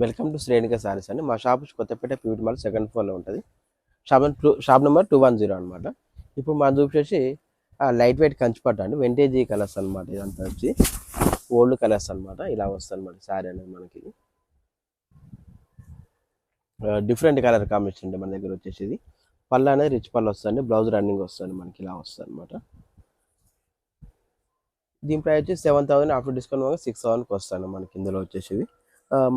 Welcome to Shrenika sarees అండి. మా shop Kothapeta PVT mall second ఫ్లోర్లో ఉంటుంది. షాప్ నెంబర్ 210 అనమాట. ఇప్పుడు మనం చూపించేసి లైట్ వెయిట్ కంచిపట్టు అండి, వెంటేజీ కలర్స్ అనమాట. ఇదంతా వచ్చి ఓల్డ్ కలర్స్ అనమాట. ఇలా వస్తుంది అనమాట శారీ అనేది మనకి. డిఫరెంట్ కలర్ కాంబినేషన్ అండి మన దగ్గర వచ్చేసి. ఇది పళ్ళు అనేది రిచ్ పళ్ళు వస్తుంది, బ్లౌజ్ రన్నింగ్ వస్తుంది మనకి. ఇలా వస్తుంది అనమాట. దీని ప్రైస్ వచ్చి 7,000, ఆఫ్టర్ డిస్కౌంట్ 6,000కి వస్తాను మనకి. ఇందులో వచ్చేసి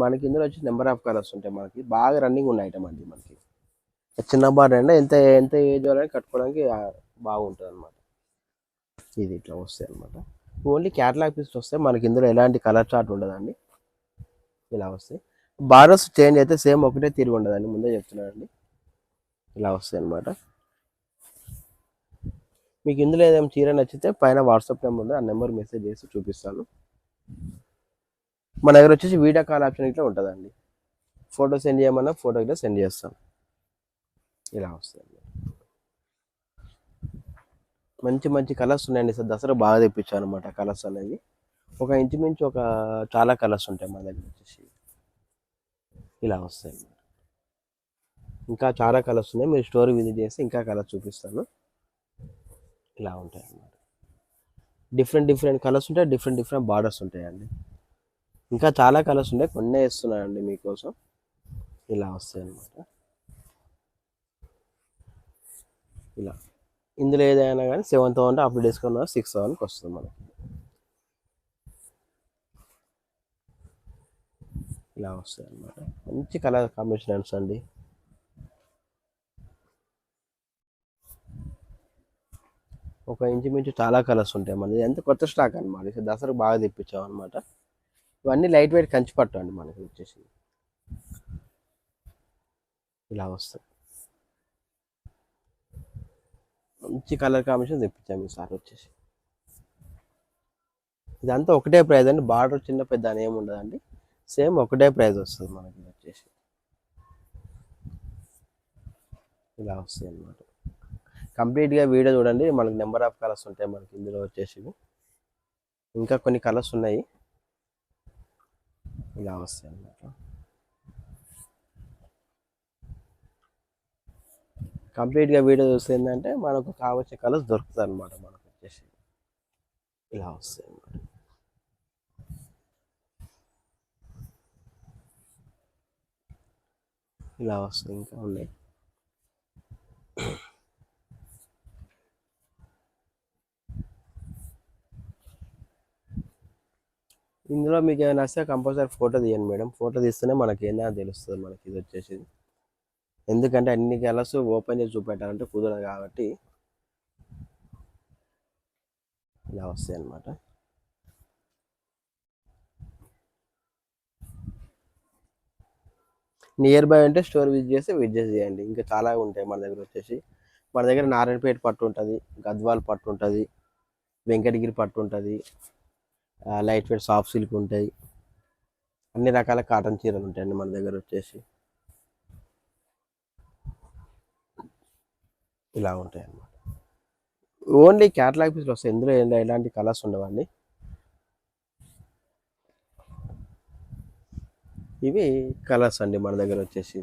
మనకి ఇందులో వచ్చి నెంబర్ ఆఫ్ కలర్స్ ఉంటాయి మనకి. బాగా రన్నింగ్ ఉన్న ఐటమ్ అండి మనకి. చిన్న బార్డర్ అంటే ఎంత ఎంత ఏజ్ వాళ్ళని కట్టుకోవడానికి బాగుంటుంది అనమాట. ఇది ఇట్లా వస్తాయి అనమాట. ఓన్లీ క్యాటలాగ్ పీస్ వస్తాయి మనకి. ఇందులో ఎలాంటి కలర్ చార్ట్ ఉండదండి. ఇలా వస్తాయి. బార్డర్స్ చేంజ్ అయితే సేమ్ ఒకటే తిరిగి ఉండదండి, ముందే చెప్తున్నానండి. ఇలా వస్తాయి అనమాట. మీకు ఇందులో ఏదైనా చీర నచ్చితే పైన వాట్సాప్ నెంబర్ ఉంది, ఆ నెంబర్ మెసేజ్ చేసి చూపిస్తాను. మన దగ్గర వచ్చేసి వీడియో కాల్ ఆప్షన్ ఇట్లా ఉంటుందండి. ఫోటో సెండ్ చేయమన్నా ఫోటో ఇట్లా సెండ్ చేస్తాం. ఇలా వస్తుంది. మంచి మంచి కలర్స్ ఉన్నాయండి. సార్ దసరా బాగా తెప్పించాను అనమాట కలర్స్ అనేది. ఒక ఇంచుమించు చాలా కలర్స్ ఉంటాయి మన దగ్గర వచ్చేసి. ఇలా వస్తాయి. ఇంకా చాలా కలర్స్ ఉన్నాయి, మీరు స్టోర్ విజిట్ చేస్తే ఇంకా కలర్స్ చూపిస్తాను. ఇలా ఉంటాయి అన్నమాట. డిఫరెంట్ డిఫరెంట్ కలర్స్ ఉంటాయి, డిఫరెంట్ డిఫరెంట్ బార్డర్స్ ఉంటాయండి. ఇంకా చాలా కలర్స్ ఉంటాయి, కొన్నే ఇస్తున్నానండి మీకోసం. ఇలా వస్తాయి అన్నమాట. ఇలా ఇందులో ఏదైనా కానీ 7,000 అప్పుడు డిస్కౌంట్ 6,000కి వస్తుంది మనకి. ఇలా వస్తాయి అన్నమాట. మంచి కలర్ కాంబినేషన్స్ అండి. ఒక ఇంచుమించు చాలా కలర్స్ ఉంటాయి మనది. ఎంత కొత్త స్టాక్ అనమాట. దసరా బాగా తెప్పించాం అనమాట. ఇవన్నీ లైట్ వెయిట్ కంచి పట్టు అండి మనకి వచ్చేసి. ఇలా వస్తాయి. మంచి కలర్ కాంబినేషన్ తెప్పించాము ఈసారి వచ్చేసి. ఇదంతా ఒకటే ప్రైస్ అండి, బార్డర్ చిన్న పెద్ద అని ఏమి ఉండదండి. సేమ్ ఒకటే ప్రైస్ వస్తుంది మనకి వచ్చేసి. ఇలా వస్తాయి అన్నమాట. కంప్లీట్గా వీడియో చూడండి, మనకి నెంబర్ ఆఫ్ కలర్స్ ఉంటాయి మనకి ఇందులో వచ్చేసి. ఇంకా కొన్ని కలర్స్ ఉన్నాయి. ఇలా వస్తాయి అన్నమాట. కంప్లీట్గా వీడియో చూస్తే ఏంటంటే మనకు కావాల్సిన కలర్స్ దొరుకుతాయి అనమాట మనకు వచ్చేసి. ఇలా వస్తాయి అన్నమాట. ఇలా వస్తాయి, ఇంకా ఉన్నాయి. ఇందులో మీకు ఏమైనా వస్తే కంపల్సరీ ఫోటో తీయండి మేడం. ఫోటో తీస్తేనే మనకి ఏందని తెలుస్తుంది మనకి ఇది వచ్చేసి. ఎందుకంటే అన్ని కలర్స్ ఓపెన్ చేసి చూపెట్టాలంటే కుదరదు కాబట్టి. ఇలా వస్తాయి అన్నమాట. నియర్ బై అంటే స్టోర్ విజిట్ చేయండి. ఇంకా చాలా ఉంటాయి మన దగ్గర వచ్చేసి. మన దగ్గర నారాయణపేట పట్టు ఉంటుంది, గద్వాల్ పట్టు ఉంటుంది, వెంకటగిరి పట్టు ఉంటుంది, లైట్ వెయిట్ సాఫ్ట్ సిల్క్ ఉంటాయి. అన్ని రకాల కాటన్ చీరలు ఉంటాయండి మన దగ్గర వచ్చేసి. ఇలా ఉంటాయి అన్నమాట. ఓన్లీ క్యాటలాగ్ పీస్లు వస్తాయి, ఇందులో ఎలాంటి కలర్స్ ఉండవండి. ఇవి కలర్స్ అండి మన దగ్గర వచ్చేసి.